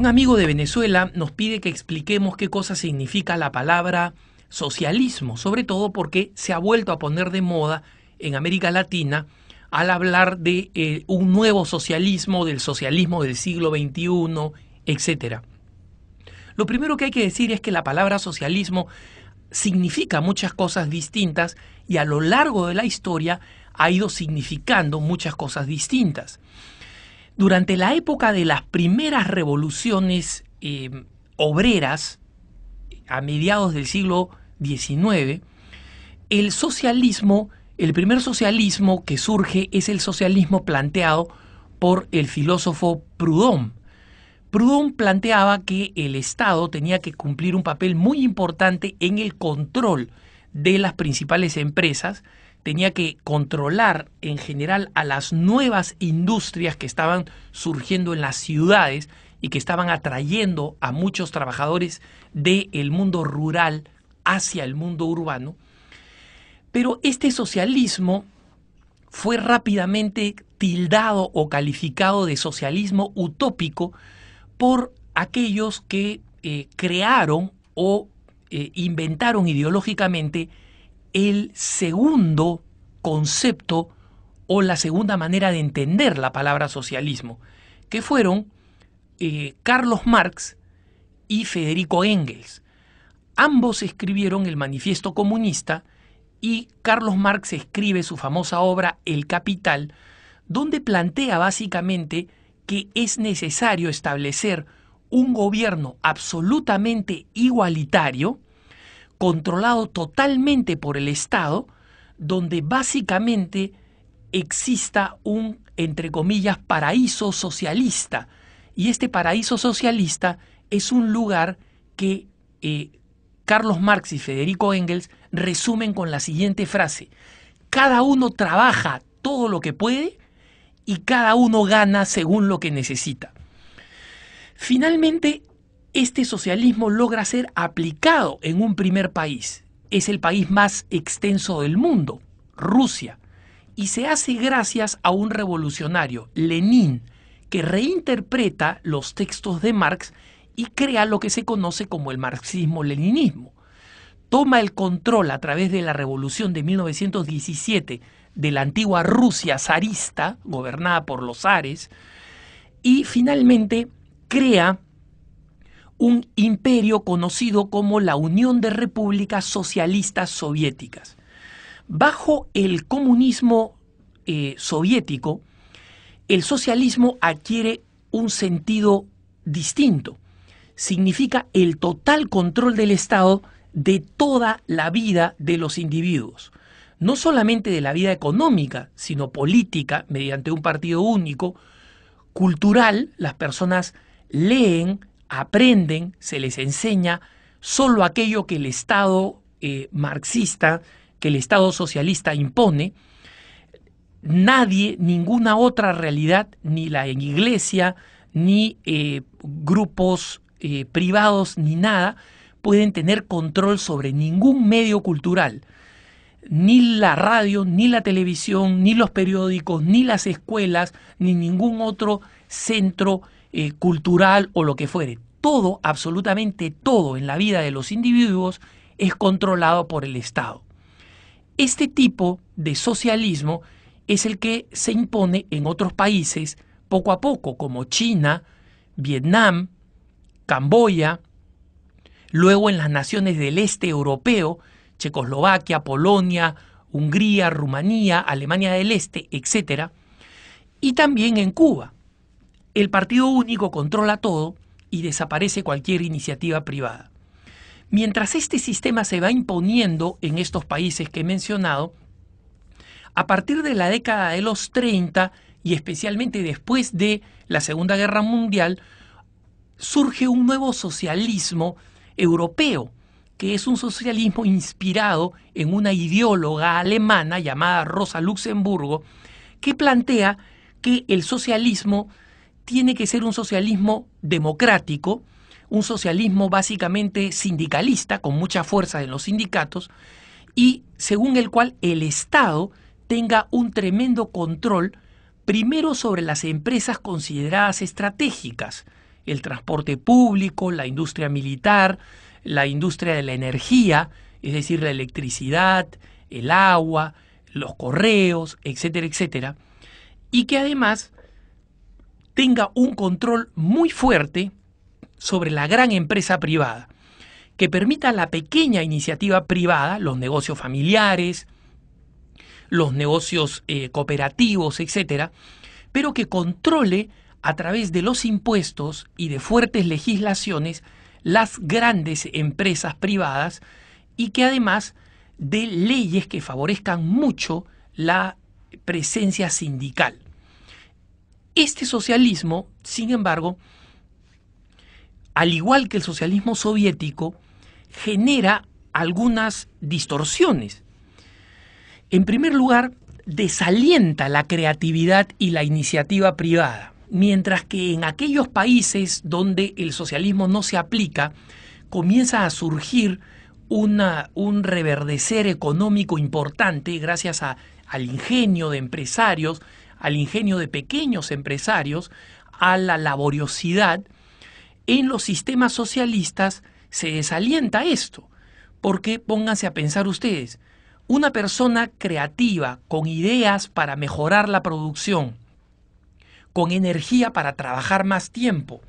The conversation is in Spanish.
Un amigo de Venezuela nos pide que expliquemos qué cosa significa la palabra socialismo, sobre todo porque se ha vuelto a poner de moda en América Latina al hablar de un nuevo socialismo, del socialismo del siglo XXI, etcétera. Lo primero que hay que decir es que la palabra socialismo significa muchas cosas distintas y a lo largo de la historia ha ido significando muchas cosas distintas. Durante la época de las primeras revoluciones obreras, a mediados del siglo XIX, el socialismo, el primer socialismo que surge es el socialismo planteado por el filósofo Proudhon. Proudhon planteaba que el Estado tenía que cumplir un papel muy importante en el control de las principales empresas, tenía que controlar en general a las nuevas industrias que estaban surgiendo en las ciudades y que estaban atrayendo a muchos trabajadores del mundo rural hacia el mundo urbano. Pero este socialismo fue rápidamente tildado o calificado de socialismo utópico por aquellos que crearon o inventaron ideológicamente el segundo concepto o la segunda manera de entender la palabra socialismo, que fueron Carlos Marx y Federico Engels. Ambos escribieron el Manifiesto Comunista y Carlos Marx escribe su famosa obra El Capital, donde plantea básicamente que es necesario establecer un gobierno absolutamente igualitario, controlado totalmente por el Estado, donde básicamente exista un, entre comillas, paraíso socialista. Y este paraíso socialista es un lugar que Carlos Marx y Federico Engels resumen con la siguiente frase: cada uno trabaja todo lo que puede y cada uno gana según lo que necesita. Finalmente, este socialismo logra ser aplicado en un primer país. Es el país más extenso del mundo, Rusia, y se hace gracias a un revolucionario, Lenin, que reinterpreta los textos de Marx y crea lo que se conoce como el marxismo-leninismo. Toma el control a través de la revolución de 1917 de la antigua Rusia zarista, gobernada por los zares, y finalmente crea un imperio conocido como la Unión de Repúblicas Socialistas Soviéticas. Bajo el comunismo soviético, el socialismo adquiere un sentido distinto. Significa el total control del Estado de toda la vida de los individuos. No solamente de la vida económica, sino política, mediante un partido único, cultural, las personas leen, aprenden, se les enseña solo aquello que el Estado marxista, que el Estado socialista impone. Nadie, ninguna otra realidad, ni la iglesia, ni grupos privados, ni nada, pueden tener control sobre ningún medio cultural. Ni la radio, ni la televisión, ni los periódicos, ni las escuelas, ni ningún otro centro cultural o lo que fuere. Todo, absolutamente todo en la vida de los individuos es controlado por el Estado. Este tipo de socialismo es el que se impone en otros países poco a poco, como China, Vietnam, Camboya, luego en las naciones del este europeo, Checoslovaquia, Polonia, Hungría, Rumanía, Alemania del Este, etc. Y también en Cuba. El partido único controla todo y desaparece cualquier iniciativa privada. Mientras este sistema se va imponiendo en estos países que he mencionado, a partir de la década de los 30 y especialmente después de la Segunda Guerra Mundial, surge un nuevo socialismo europeo, que es un socialismo inspirado en una ideóloga alemana llamada Rosa Luxemburgo, que plantea que el socialismo tiene que ser un socialismo democrático, un socialismo básicamente sindicalista, con mucha fuerza en los sindicatos, y según el cual el Estado tenga un tremendo control, primero sobre las empresas consideradas estratégicas, el transporte público, la industria militar, la industria de la energía, es decir, la electricidad, el agua, los correos, etcétera, etcétera, y que además tenga un control muy fuerte sobre la gran empresa privada, que permita a la pequeña iniciativa privada, los negocios familiares, los negocios cooperativos, etcétera, pero que controle a través de los impuestos y de fuertes legislaciones las grandes empresas privadas y que además dé leyes que favorezcan mucho la presencia sindical. Este socialismo, sin embargo, al igual que el socialismo soviético, genera algunas distorsiones. En primer lugar, desalienta la creatividad y la iniciativa privada, mientras que en aquellos países donde el socialismo no se aplica, comienza a surgir un reverdecer económico importante gracias al ingenio de empresarios, al ingenio de pequeños empresarios, a la laboriosidad. En los sistemas socialistas se desalienta esto, porque pónganse a pensar ustedes, una persona creativa, con ideas para mejorar la producción, con energía para trabajar más tiempo,